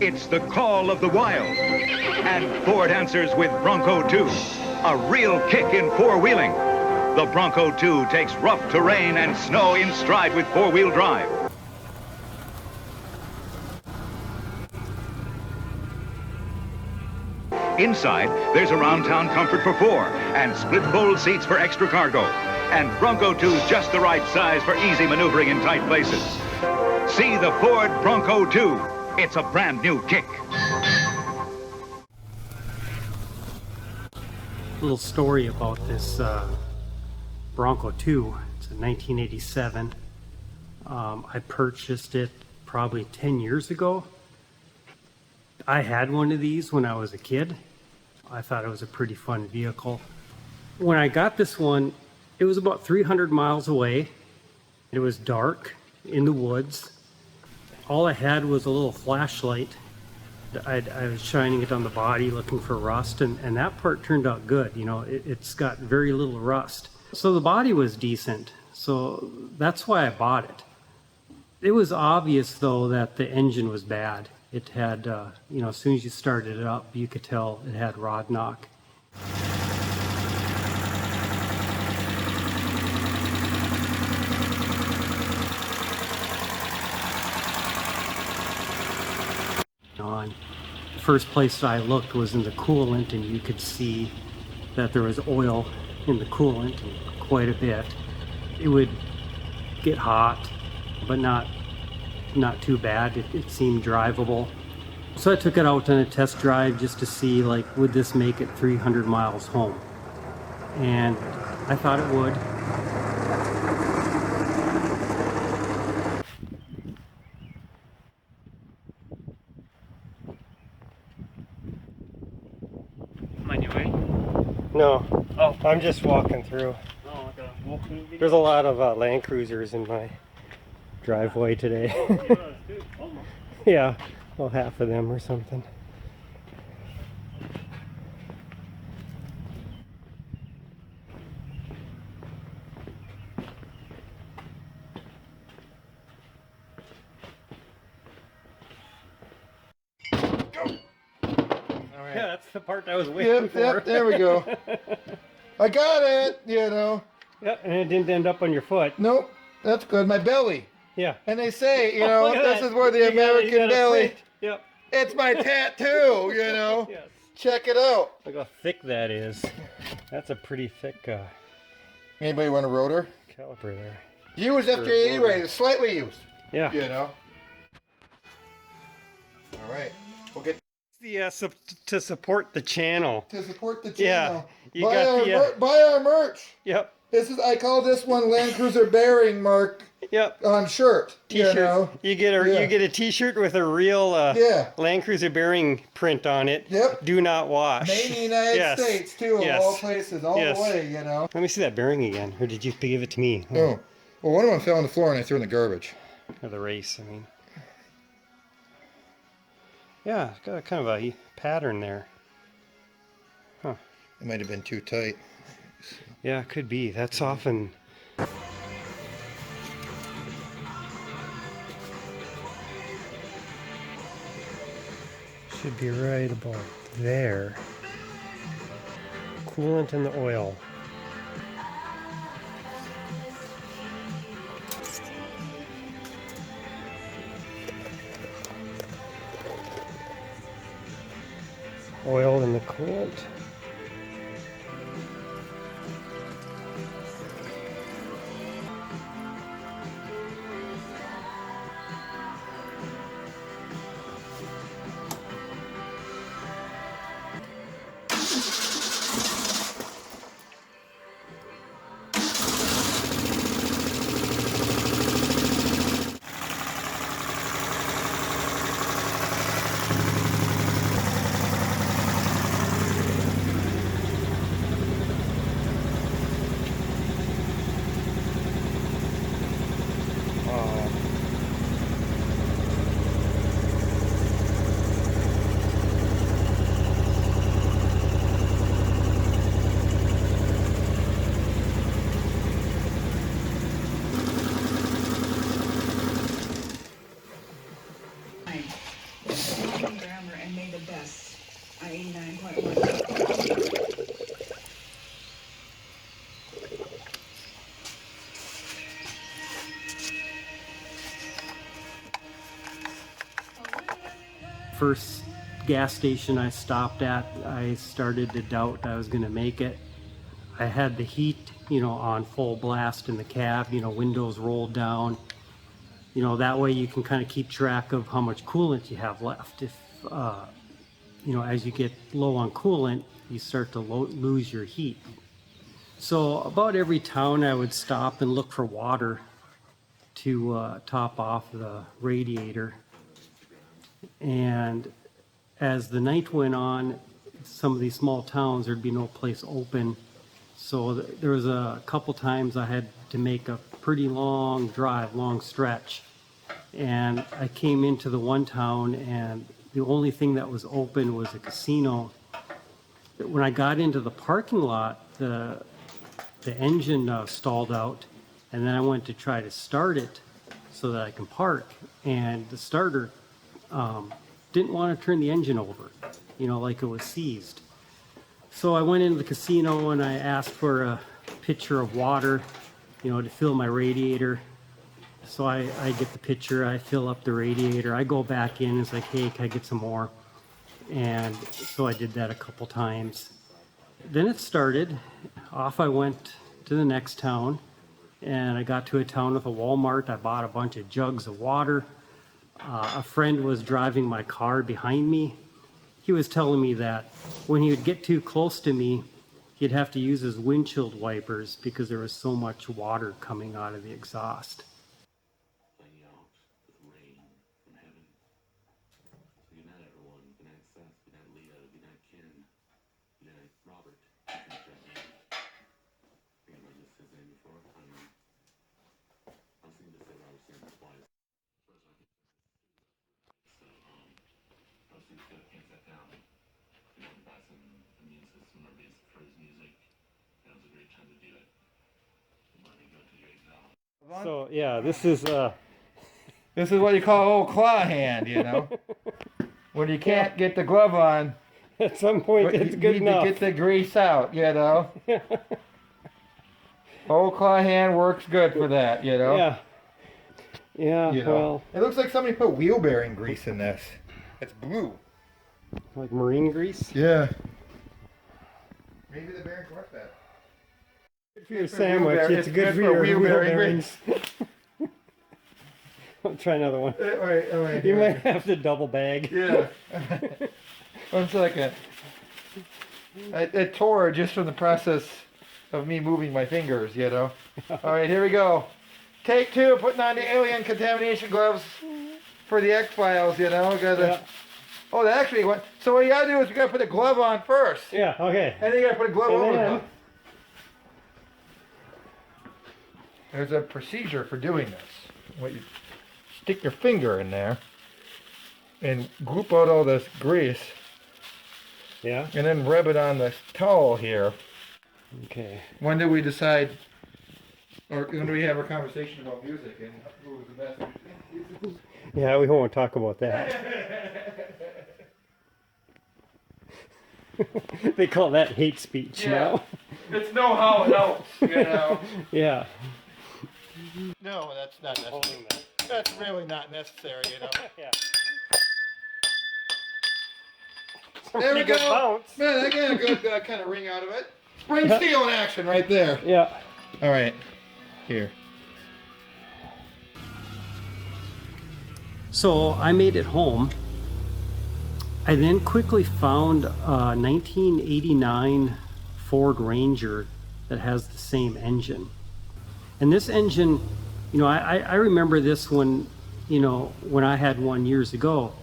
It's the call of the wild. And Ford answers with Bronco II, a real kick in four-wheeling. The Bronco II takes rough terrain and snow in stride with four-wheel drive. Inside, there's around town comfort for four and split fold seats for extra cargo. And Bronco II's just the right size for easy maneuvering in tight places. See the Ford Bronco II. It's a brand new kick. Little story about this Bronco II. It's a 1987. I purchased it probably 10 years ago. I had one of these when I was a kid. I thought it was a pretty fun vehicle. When I got this one, it was about 300 miles away. It was dark in the woods. All I had was a little flashlight. I was shining it on the body looking for rust, and that part turned out good. You know, it's got very little rust. So the body was decent. So that's why I bought it. It was obvious though that the engine was bad. It had, you know, as soon as you started it up, you could tell it had rod knock. The first place I looked was in the coolant, and you could see that there was oil in the coolant, quite a bit. It would get hot, but not too bad. It seemed drivable. So I took it out on a test drive just to see, like, would this make it 300 miles home? And I thought it would. Am I doing? No. Oh. I'm just walking through. Oh, okay. There's a lot of Land Cruisers in my driveway today. Yeah, well, half of them or something. Yeah, that's the part I was waiting for. Yep, there we go. I got it, you know. Yeah, and it didn't end up on your foot. Nope, that's good. My belly. Yeah. And they say, you know, this is where the You American belly. Yep. It's my tattoo, you know. Yes. Check it out. Look how thick that is. That's a pretty thick Anybody want a rotor? caliper there. Used after 80 rated, slightly used. Yeah. You know. All right, we'll get To support the channel. to support the Yeah, channel. you buy, got our the, buy our merch. Yep. This is, I call this one Land Cruiser bearing mark Yep. on shirt. T-shirt. You know. You get a T-shirt with a real Yeah. Land Cruiser bearing print on it. Yep. Do not wash. Made in the United Yes. States too, of Yes. all places, all Yes. the way, you know. Let me see that bearing again. Or did you give it to me? Oh, well, one of them fell on the floor and I threw it in the garbage. Or the race, I mean. Yeah, it's got a kind of a pattern there. Huh. It might have been too tight. Yeah, it could be. That's often... Should be right about there. Coolant in the oil. Oil in the coolant. first gas station I stopped at, I started to doubt I was going to make it. I had the heat, on full blast in the cab, windows rolled down. That way you can kind of keep track of how much coolant you have left. If, as you get low on coolant, you start to lose your heat. So about every town I would stop and look for water to top off the radiator. And as the night went on, some of these small towns, there'd be no place open. So there was a couple times I had to make a pretty long drive, long stretch. And I came into the one town and the only thing that was open was a casino. When I got into the parking lot, the engine stalled out, and then I went to try to start it so that I can park, and the starter didn't want to turn the engine over, like it was seized. So I went into the casino and I asked for a pitcher of water, to fill my radiator. So I get the pitcher, I fill up the radiator, I go back in, it's like, hey, can I get some more? And so I did that a couple times. Then it started. Off I went to the next town, and I got to a town with a Walmart. I bought a bunch of jugs of water. A friend was driving my car behind me. He was telling me that when he would get too close to me, he'd have to use his windshield wipers because there was so much water coming out of the exhaust. So yeah, this is what you call old claw hand, when you can't get the glove on, at some point but it's you good need enough. to get the grease out, Old claw hand works good for that, Yeah. Well, it looks like somebody put wheel bearing grease in this. It's blue. like marine grease. Yeah. Maybe the bearings work that. Good for your sandwich. It's good for your wheel bearings. I'll try another one. All right. You might have to double bag. Yeah. 1 second. It tore just from the process of me moving my fingers, All right, here we go. Take 2, putting on the alien contamination gloves for the X-Files, Yeah. Oh, that actually went. So what you gotta do is you gotta put a glove on first. Yeah, okay. And then you gotta put a glove And over then- it. There's a procedure for doing this. What you stick your finger in there and group out all this grease, Yeah. and then rub it on the towel here. Okay. When did we decide, or when do we have our conversation about music and who was the best musician? Yeah, we won't talk about that. They call that hate speech now. It's know how it helps, Yeah. No, that's not necessary. That's really not necessary, Yeah. There we Pretty good go. bounce. Man, I got a good kind of ring out of it. Spring steel in action right there. Yeah. All right, here. So I made it home. I then quickly found a 1989 Ford Ranger that has the same engine. And this engine, I remember this when I had one years ago.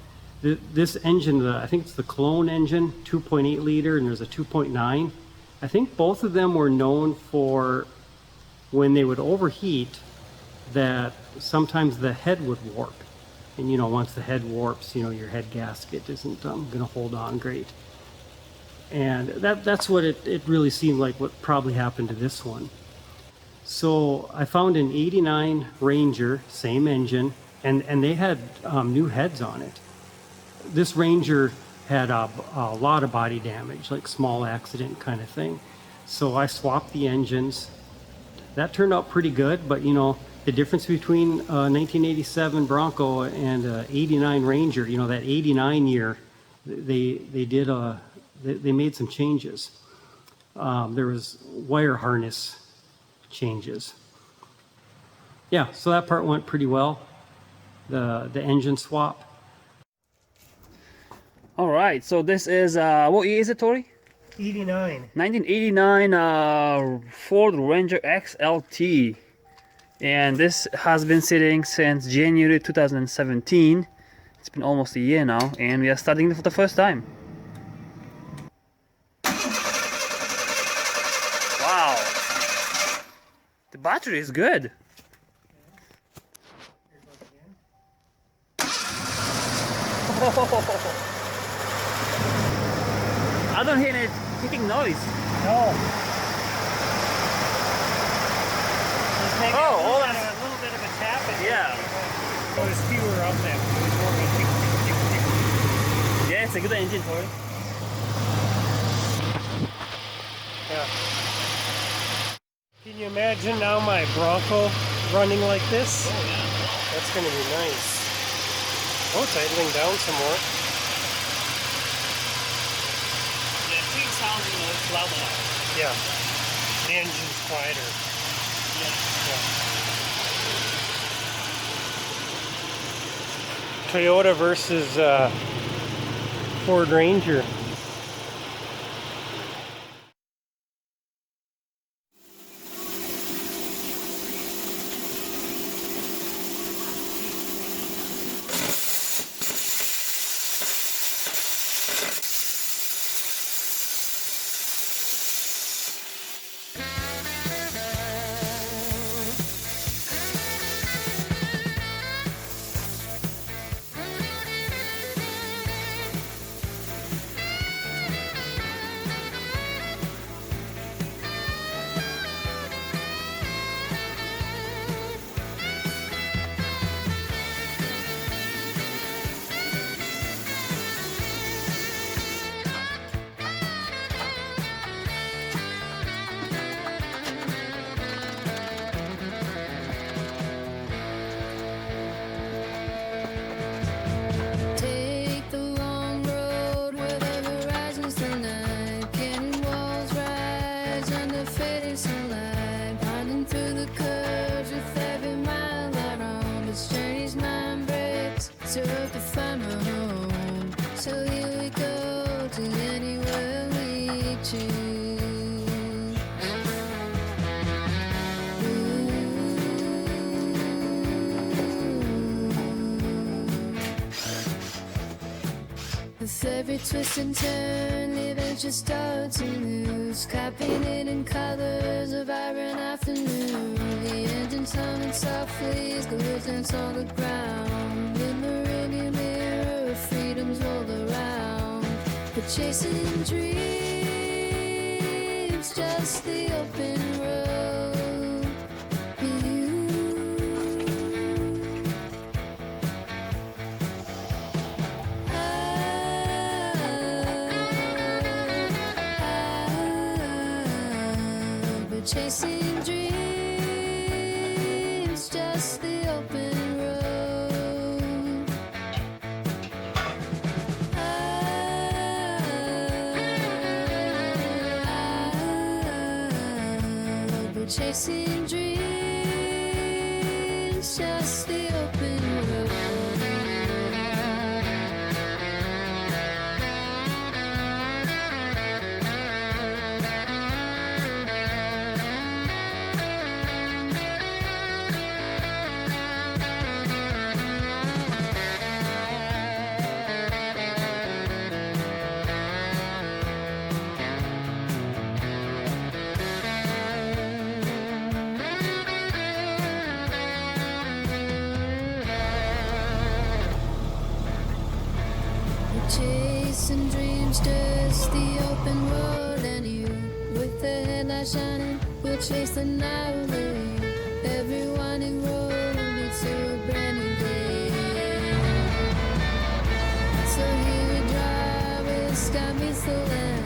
This engine, I think it's the clone engine, 2.8 liter, and there's a 2.9. I think both of them were known for when they would overheat that sometimes the head would warp. And once the head warps, your head gasket isn't going to hold on great. And that's what it really seemed like what probably happened to this one. So I found an 89 Ranger, same engine, and they had new heads on it. This Ranger had a lot of body damage, like small accident kind of thing. So I swapped the engines. That turned out pretty good, but The difference between a 1987 Bronco and a 89 Ranger, you know, that 89 year, they made some changes. There was wire harness changes. Yeah, so that part went pretty well. The engine swap. All right, so this is what year is it, Tori? 89. 1989 Ford Ranger XLT, and this has been sitting since January 2017. It's been almost a year now, and we are starting it for the first time. Wow, the battery is good. I don't hear any ticking noise. No. Just make Oh, a all little, that's- a little bit of a tap. And Yeah. there's fewer of them. There's more of a tick, tick, tick, tick. Yeah, it's a good engine, Tori. Yeah. Can you imagine now my Bronco running like this? Oh yeah. That's going to be nice. Oh, it's idling down some more. The clean sound, you know, it's loud enough. Yeah. The engine's quieter. Yeah. Toyota versus Ford Ranger. Take the long road where the horizon's tonight. Canyon walls rise under fading sunlight. Winding through the curves with every mile I roam. This journey's mind breaks, so up to find my home. So here we go to anywhere we choose. With every twist and turn, the adventure starts anew. Sky painted in colors of vibrant afternoon. The engine's humming softly as the wheels dance on the ground. In the rearview mirror, freedom's rolled around. We're chasing dreams, just the open road. With you. Chasing dreams, just the open road. We're chasing dreams, just the open road. Chasing dreams, just the open road, and you, with the headlights shining, will chase the night away. Every winding road leads to a brand new day. So here we drive, where the sky meets the land,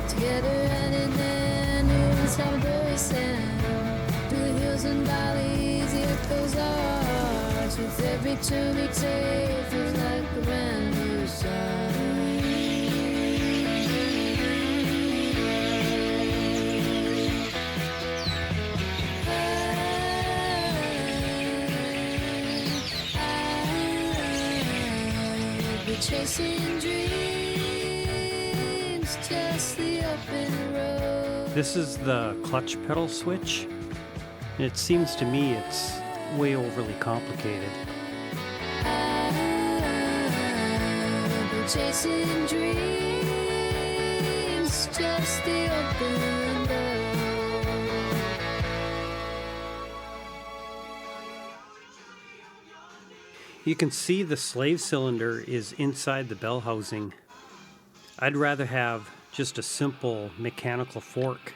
together hand in hand, over the strawberry sand, through the hills and valleys, the earth fills our hearts with every turn we take. Feels like a brand new start. I'll be chasing dreams, just the open road. This is the clutch pedal switch. It seems to me it's way overly complicated. I'll be chasing dreams, just the open window. You can see the slave cylinder is inside the bell housing. I'd rather have just a simple mechanical fork,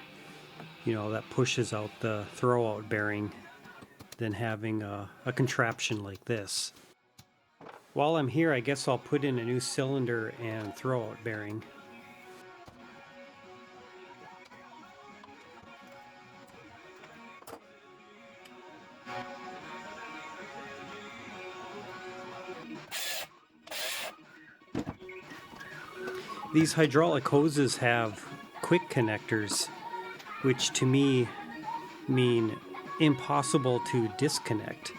you know, that pushes out the throwout bearing than having a contraption like this. While I'm here, I guess I'll put in a new cylinder and throwout bearing. These hydraulic hoses have quick connectors, which to me mean impossible to disconnect.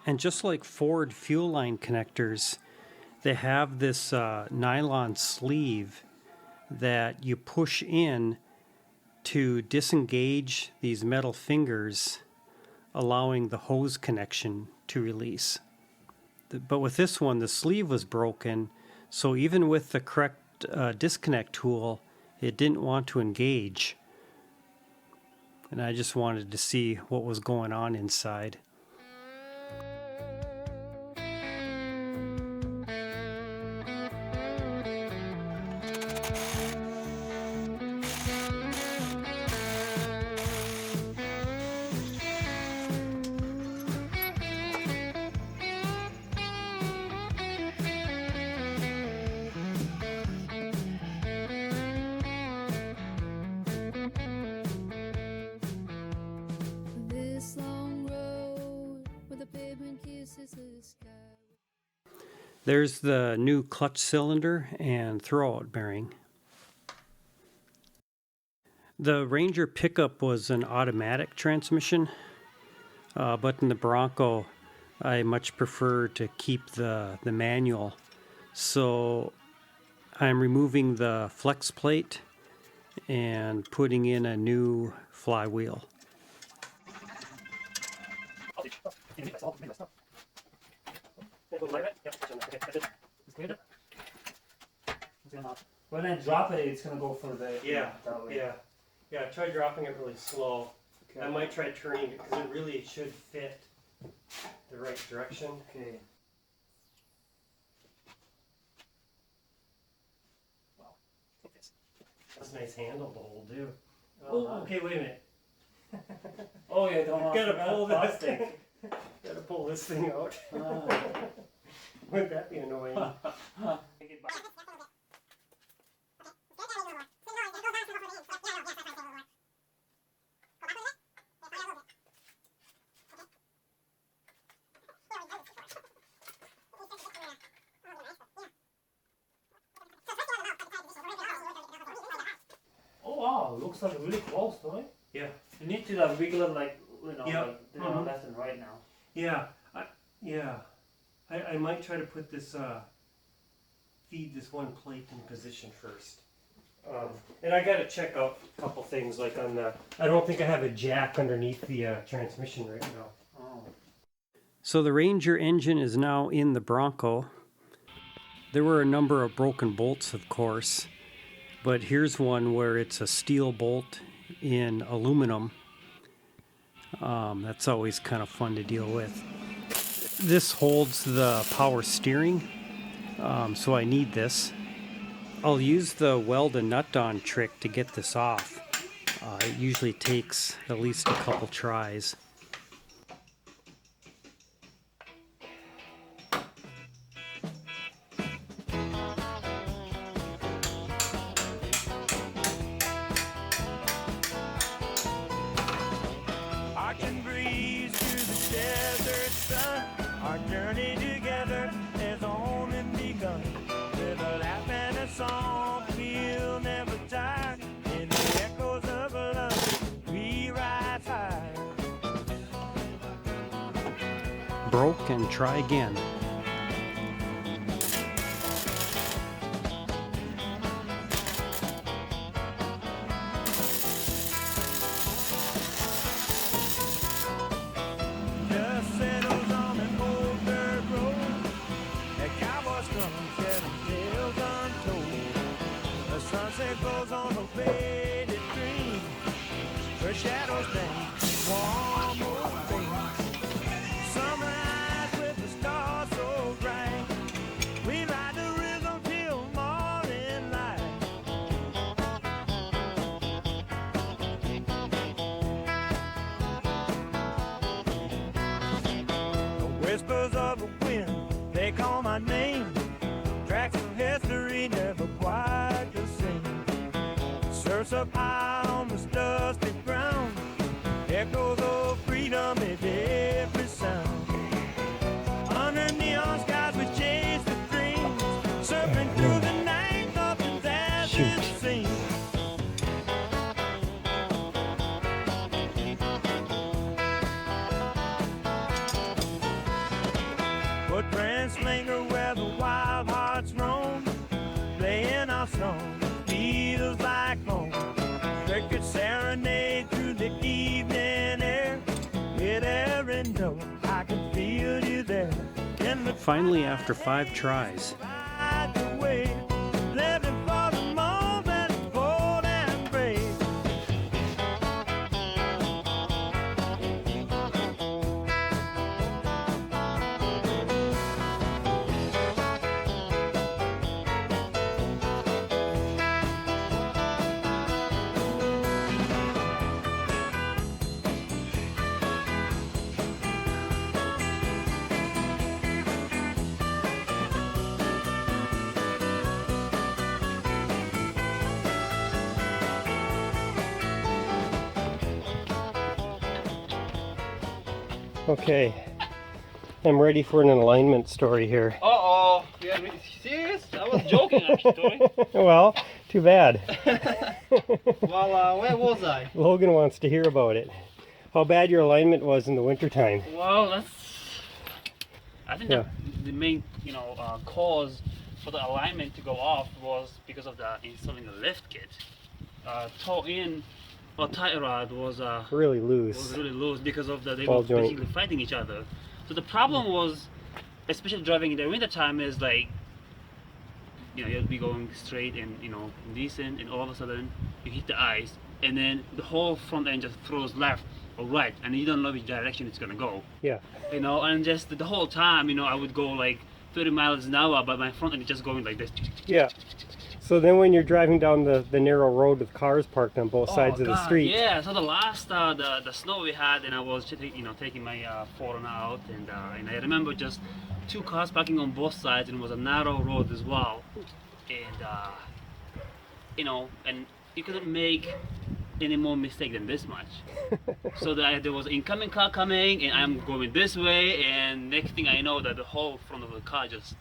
And just like Ford fuel line connectors, they have this nylon sleeve that you push in to disengage these metal fingers, allowing the hose connection to release. But with this one, the sleeve was broken, so even with the correct disconnect tool, it didn't want to engage. And I just wanted to see what was going on inside. This long road where the pavement kisses the sky. There's the new clutch cylinder and throwout bearing. The Ranger pickup was an automatic transmission, but in the Bronco, I much prefer to keep the manual. So I'm removing the flex plate and putting in a new flywheel. When I drop it, it's gonna go for the that way. Yeah, try dropping it really slow. I might try turning it because it really should fit the right direction. Okay. Wow, that's a nice handle to hold, too. Oh. Okay, wait a minute. Oh yeah, don't want Gotta pull this plastic. thing. Gotta pull this thing out. Ah. Wouldn't that be annoying? Oh wow, looks like really close, don't it? Yeah. You need to like wiggle it like, you know, Yeah. like doing left and right now. Yeah, I might try to put this, feed this one plate in position first. And I gotta check out a couple things, like on the, I don't think I have a jack underneath the transmission right now. Oh. So the Ranger engine is now in the Bronco. There were a number of broken bolts, of course, but here's one where it's a steel bolt in aluminum. That's always kind of fun to deal with. This holds the power steering, so I need this. I'll use the weld a nut on trick to get this off. It usually takes at least a couple tries. broke and try again. Just settles on an old dirt road. The cowboys come telling tales untold. The sunset goes on a faded dream, where shadows dance, warm old things. Sunrise with the stars so bright. We ride the rhythm till morning light. The whispers of the wind, they call my name. Tracks of history never quite the same. Surfs up high on the dusty ground. Echoes of freedom in every sound. Under neon skies we chase the dreams. Surfing through the night, nothing's as it seems. Footprints linger where the wild hearts roam, playing our song, feels like home. Crickets serenade through the evening air. Hit every note, I can feel you there. In the Finally, after 5 tries, ride away, living for the moment, bold and brave. okay, I'm ready for an alignment story here. Uh-oh. Yeah, serious? I was joking actually. Well, too bad. Well, where was I? Logan wants to hear about it. How bad your alignment was in the wintertime. Well, I think Yeah. the main, cause for the alignment to go off was because of the installing the lift kit. Toe in or tie rod was Really loose. really loose because of they Ball were joint. basically fighting each other. So the problem was, especially driving in the winter time, is like, you'll be going straight and decent, and all of a sudden you hit the ice, and then the whole front end just throws left or right, and you don't know which direction it's gonna go. Yeah. And just the whole time, I would go like 30 miles an hour, but my front end is just going like this. Yeah. So then when you're driving down the narrow road with cars parked on both sides of the God, street. Yeah, so the last the snow we had, and I was taking my Ford out, and I remember just 2 cars parking on both sides, and it was a narrow road as well, and and you couldn't make any more mistake than this much. So there was an incoming car coming, and I'm going this way, and next thing I know that the whole front of the car just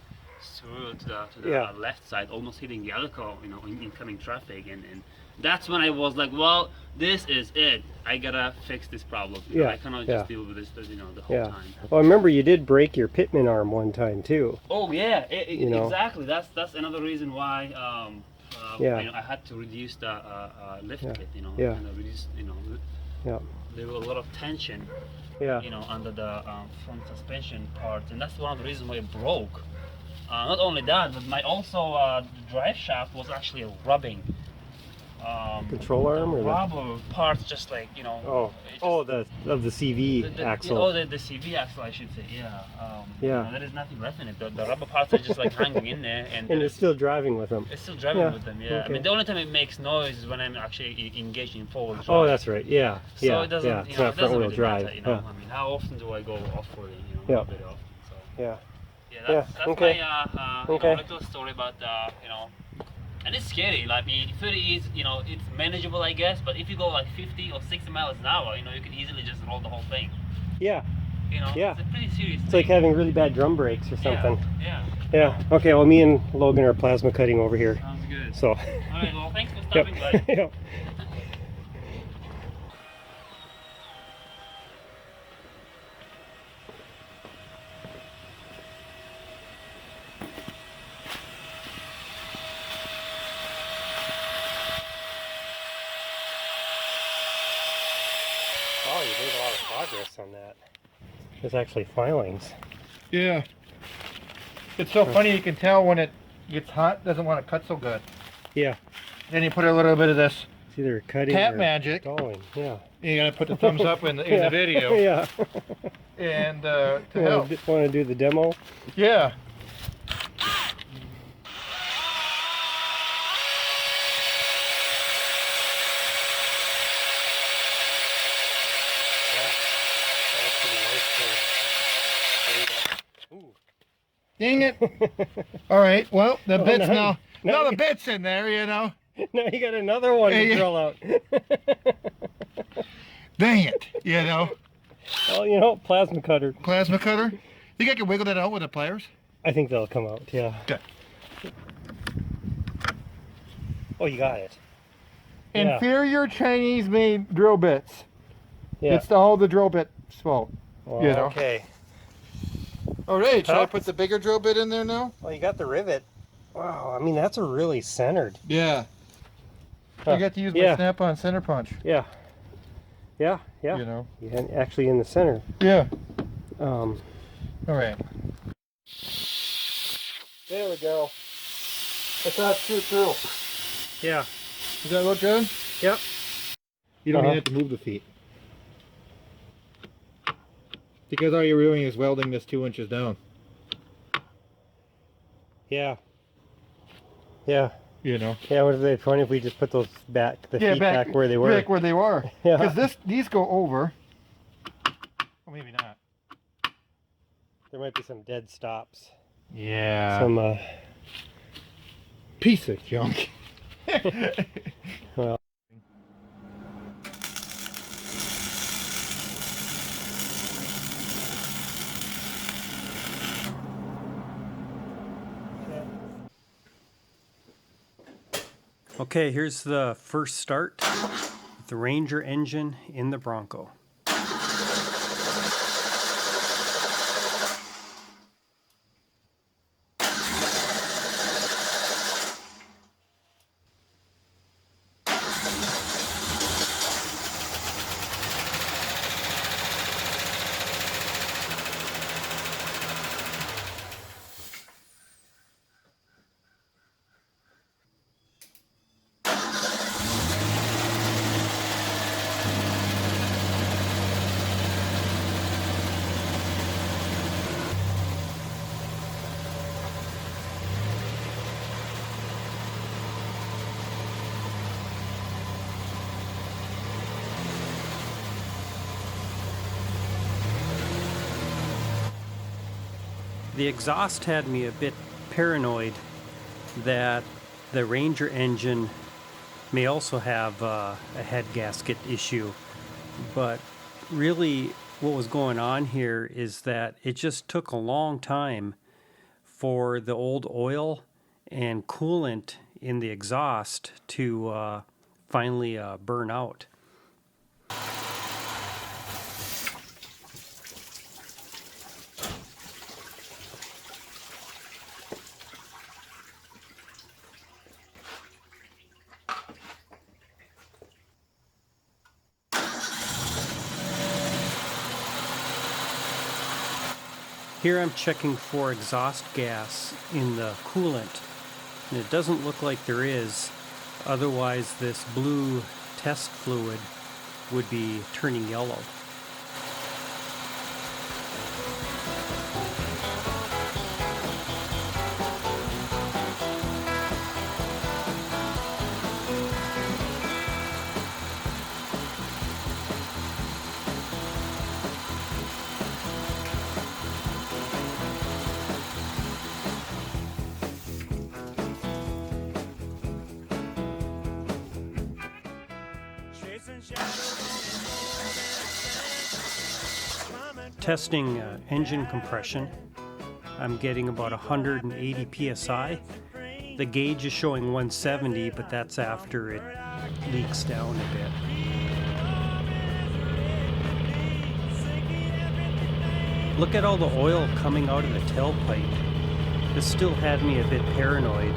through to the Yeah. left side, almost hitting the other car, in incoming traffic, and that's when I was like, well, this is it. I gotta fix this problem. Yeah, I cannot yeah. just deal with this, the whole Yeah. time. Well, I remember you did break your pitman arm one time too. Oh yeah, You know. exactly. That's another reason why Yeah. I had to reduce the lift Yeah. kit. Yeah. And reduce. Yeah. There was a lot of tension. Yeah. Under the front suspension part, and that's one of the reasons why it broke. Not only that, but my the drive shaft was actually rubbing. Control arm or the rubber parts, just like oh it just- oh the CV axle. Oh, the CV axle, I should say. Yeah. Yeah. There is nothing left in it. The rubber parts are just like hanging in there, and And it's still driving with them. it's still driving Yeah, with them. Yeah. I okay. mean, the only time it makes noise is when I'm actually engaged in forward drive. Oh, that's right. Yeah. So Yeah. it doesn't. Yeah. It's It's not front wheel really drive. matter, Yeah. I mean, how often do I go off-roading? Yeah. A bit often. So. Yeah. Yeah, Yeah, that's okay. my Okay. little story about and it's scary. Like 30 is it's manageable, I guess. But if you go like 50 or 60 miles an hour, you can easily just roll the whole thing. Yeah. Yeah. It's a pretty serious. It's like having really bad drum brakes or something. Yeah. Yeah. Okay. Well, me and Logan are plasma cutting over here. Sounds good. So. All right. Well, thanks for Yep. stopping by. Yep. progress on that. There's actually filings. Yeah. It's so funny, you can tell when it gets hot, doesn't want to cut so good. Yeah. Then you put a little bit of this It's either cutting tap or magic. stalling. Yeah. You gotta put the thumbs up in the video. Yeah. And to help. Want to do the demo? Yeah. Dang it. All right, well, the bit's now the bit's in there, you know. Now you got another one to drill out. Dang it, you know. Well, you know, plasma cutter. Plasma cutter. Think I can wiggle that out with the pliers? I think they'll come out, yeah. Good. Oh, you got it. Yeah. Inferior Chinese-made drill bits. Yeah. It's all the drill bit's fault. Well, you know. Okay. All right, should I put the bigger drill bit in there now? Well, you got the rivet. Wow, I mean, that's a really centered. Yeah. Huh. I got to use my snap-on center punch. Yeah. Yeah, yeah. You know. Yeah, actually in the center. Yeah. All right. There we go. That's not too true. Yeah. Does that look good? Yep. You don't even have to move the feet. Because all you're doing is welding this 2 inches down. Yeah. Yeah. You know. Yeah, would it be funny if we just put those feet back where they were? Back where they were. Yeah. Because these go over. Well, maybe not. There might be some dead stops. Yeah. Some piece of junk. well. Okay, here's the first start with the Ranger engine in the Bronco. The exhaust had me a bit paranoid that the Ranger engine may also have a head gasket issue, but really what was going on here is that it just took a long time for the old oil and coolant in the exhaust to finally burn out. Here I'm checking for exhaust gas in the coolant, and it doesn't look like there is. Otherwise, this blue test fluid would be turning yellow. Testing engine compression. I'm getting about 180 psi. The gauge is showing 170, but that's after it leaks down a bit. Look at all the oil coming out of the tailpipe. This still had me a bit paranoid.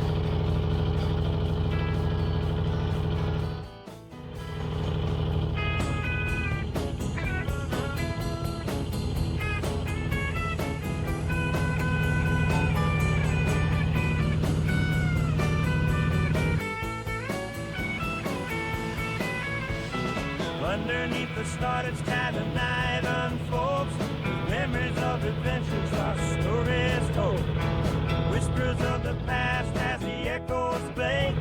Underneath the started sky, the night unfolds. With memories of adventures, our stories told. Whispers of the past as the echoes play,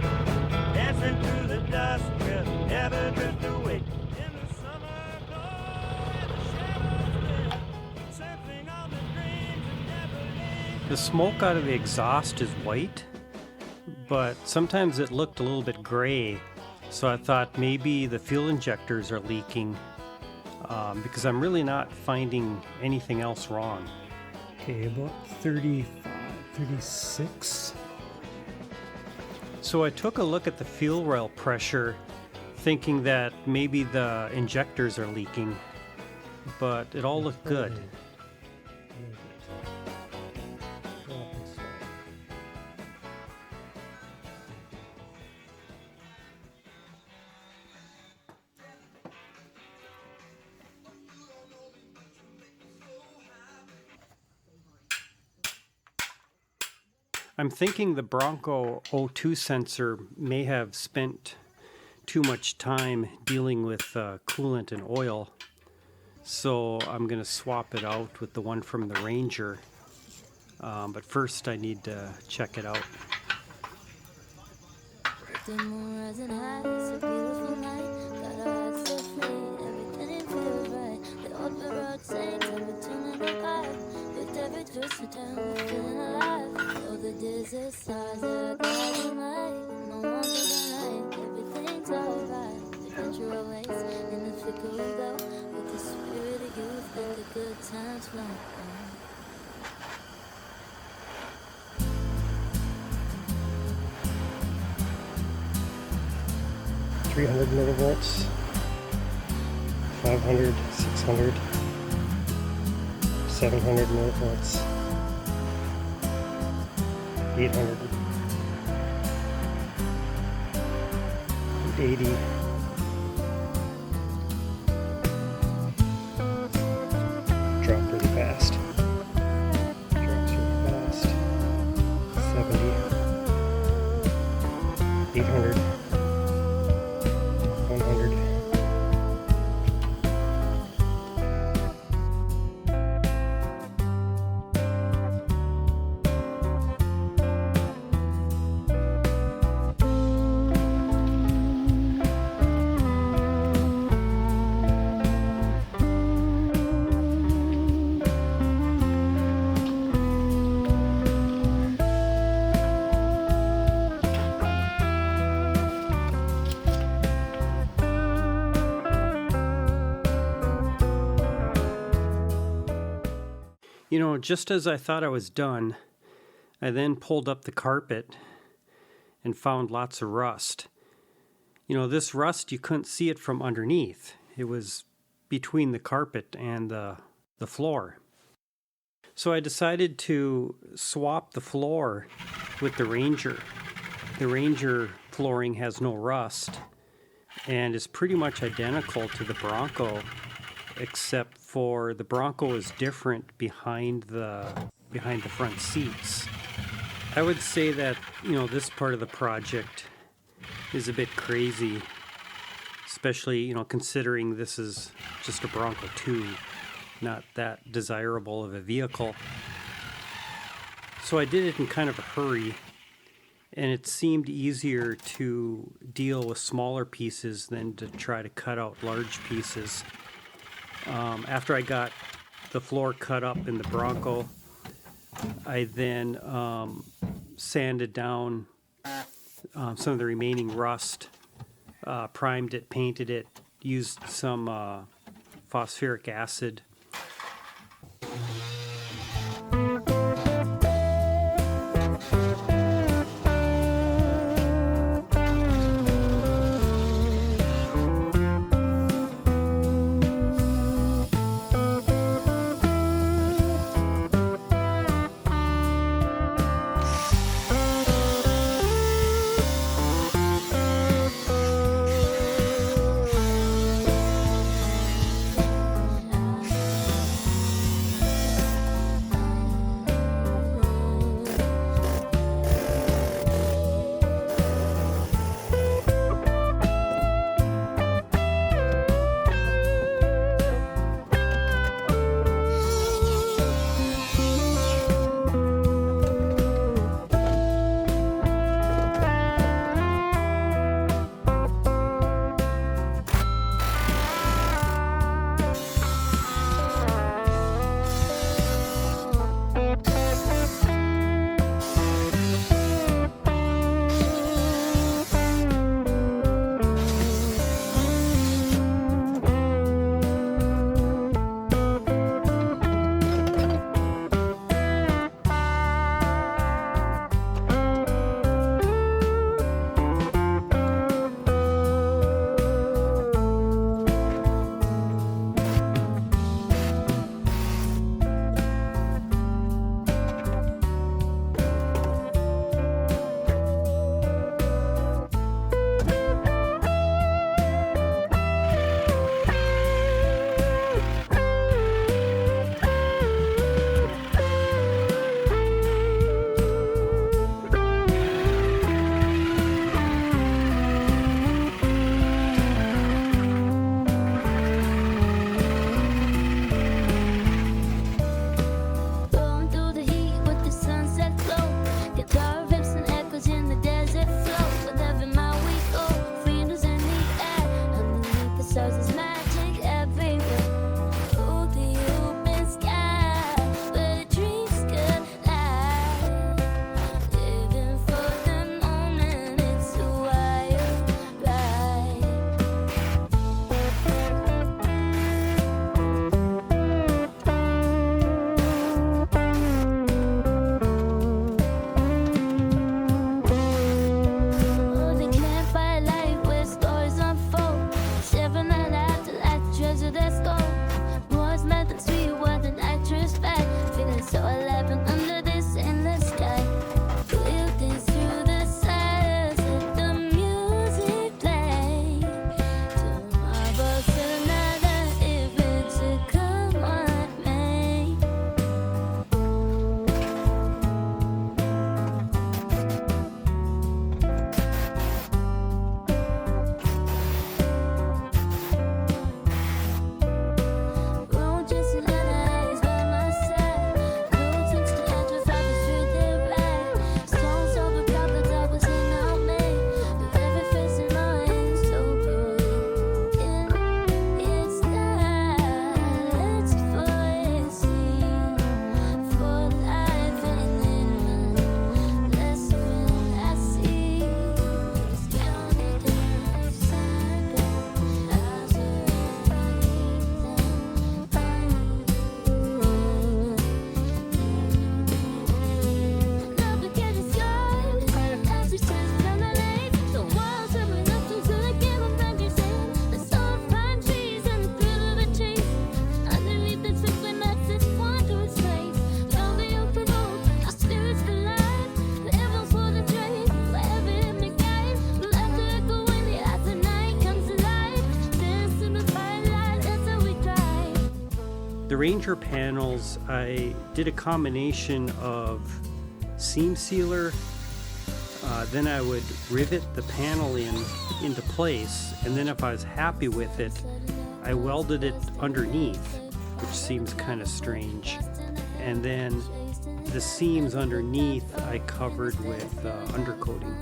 dancing through the dusk, will never drift away. In the summer glow, the shadows live, surfing on the dreams and never leave. The smoke out of the exhaust is white, but sometimes it looked a little bit gray. So I thought maybe the fuel injectors are leaking, because I'm really not finding anything else wrong. Okay, about 35, 36. So I took a look at the fuel rail pressure, thinking that maybe the injectors are leaking, but it all looked good. I'm thinking the Bronco II sensor may have spent too much time dealing with coolant and oil, so I'm going to swap it out with the one from the Ranger. But first I need to check it out. The moon rising high, it's a beautiful night. Got our hearts so free, everything feels right. The open road sings, and we're tuning the eye. With every twist of time, we're feeling alive. Oh, the desert stars that guide the night. No one for the night, everything's alright. Adventure awaits in the thick of love. With the spirit of youth, let the good times flow. 300 millivolts, 500, 600, 700 millivolts, 800, 80, drop pretty fast, drops really fast, 70, 800, 100. You know, just as I thought I was done, I then pulled up the carpet and found lots of rust. You know, this rust, you couldn't see it from underneath. It was between the carpet and the floor. So I decided to swap the floor with the Ranger. The Ranger flooring has no rust and is pretty much identical to the Bronco, except for the Bronco is different behind the front seats. I would say that, you know, this part of the project is a bit crazy, especially, you know, considering this is just a Bronco II, not that desirable of a vehicle. So I did it in kind of a hurry, and it seemed easier to deal with smaller pieces than to try to cut out large pieces. After I got the floor cut up in the Bronco, I then sanded down some of the remaining rust, primed it, painted it, used some phosphoric acid. The Ranger panels, I did a combination of seam sealer, then I would rivet the panel into place, and then if I was happy with it, I welded it underneath, which seems kind of strange. And then the seams underneath I covered with undercoating.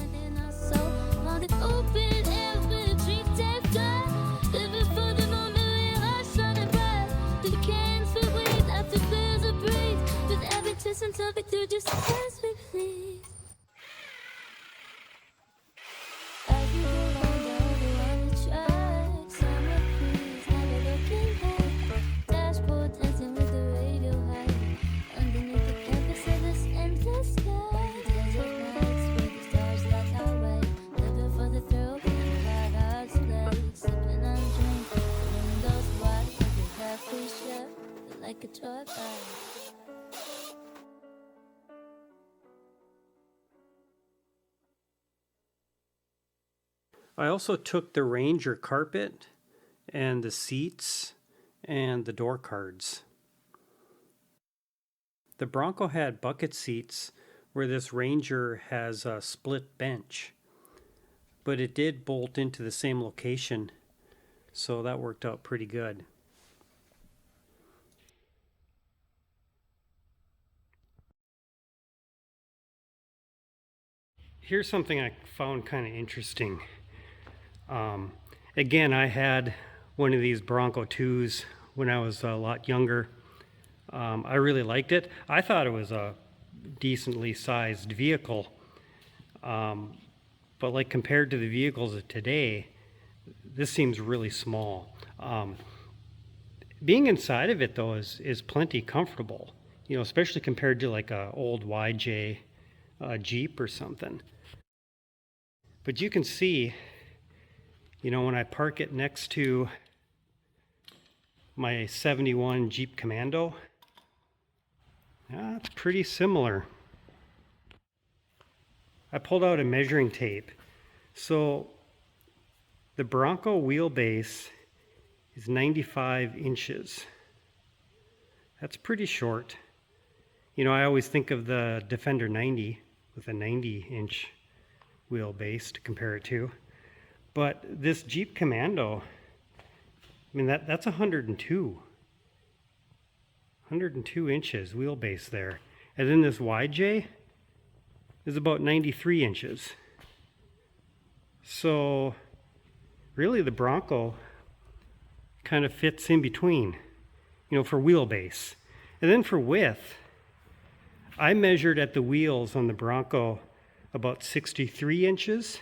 Like a toy bag. I also took the Ranger carpet and the seats and the door cards. The Bronco had bucket seats where this Ranger has a split bench, but it did bolt into the same location, so that worked out pretty good. Here's something I found kind of interesting. Again, I had one of these Bronco IIs when I was a lot younger. I really liked it. I thought it was a decently sized vehicle. But like compared to the vehicles of today, this seems really small. Being inside of it though is plenty comfortable, you know, especially compared to like a old YJ Jeep or something. But you can see, you know, when I park it next to my 71 Jeep Commando, it's pretty similar. I pulled out a measuring tape. So the Bronco wheelbase is 95 inches. That's pretty short. You know, I always think of the Defender 90 with a 90-inch wheelbase to compare it to. But this Jeep Commando, I mean, that's 102 inches wheelbase there. And then this YJ is about 93 inches. So really the Bronco kind of fits in between, you know, for wheelbase. And then for width, I measured at the wheels on the Bronco about 63 inches.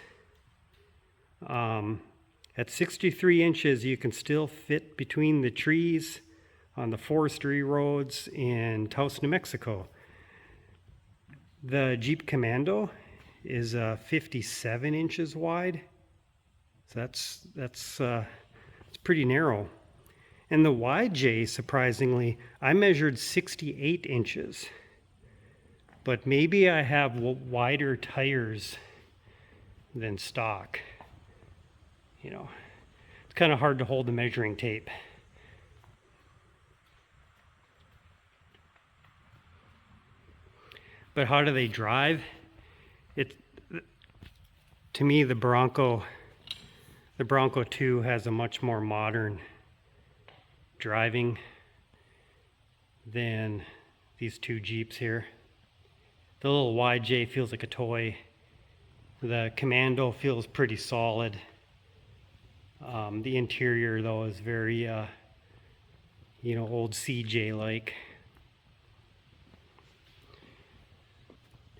At 63 inches, you can still fit between the trees on the forestry roads in Taos, New Mexico. The Jeep Commando is 57 inches wide. So that's pretty narrow. And the YJ, surprisingly, I measured 68 inches. But maybe I have wider tires than stock. You know, it's kind of hard to hold the measuring tape. But how do they drive? To me, the Bronco II has a much more modern driving than these two Jeeps here. The little YJ feels like a toy. The Commando feels pretty solid. The interior though is very, you know, old CJ-like.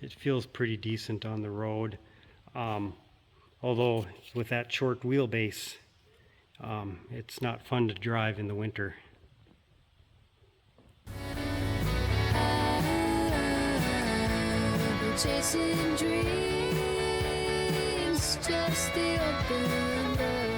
It feels pretty decent on the road. Although with that short wheelbase, it's not fun to drive in the winter. Chasing dreams, just the open window.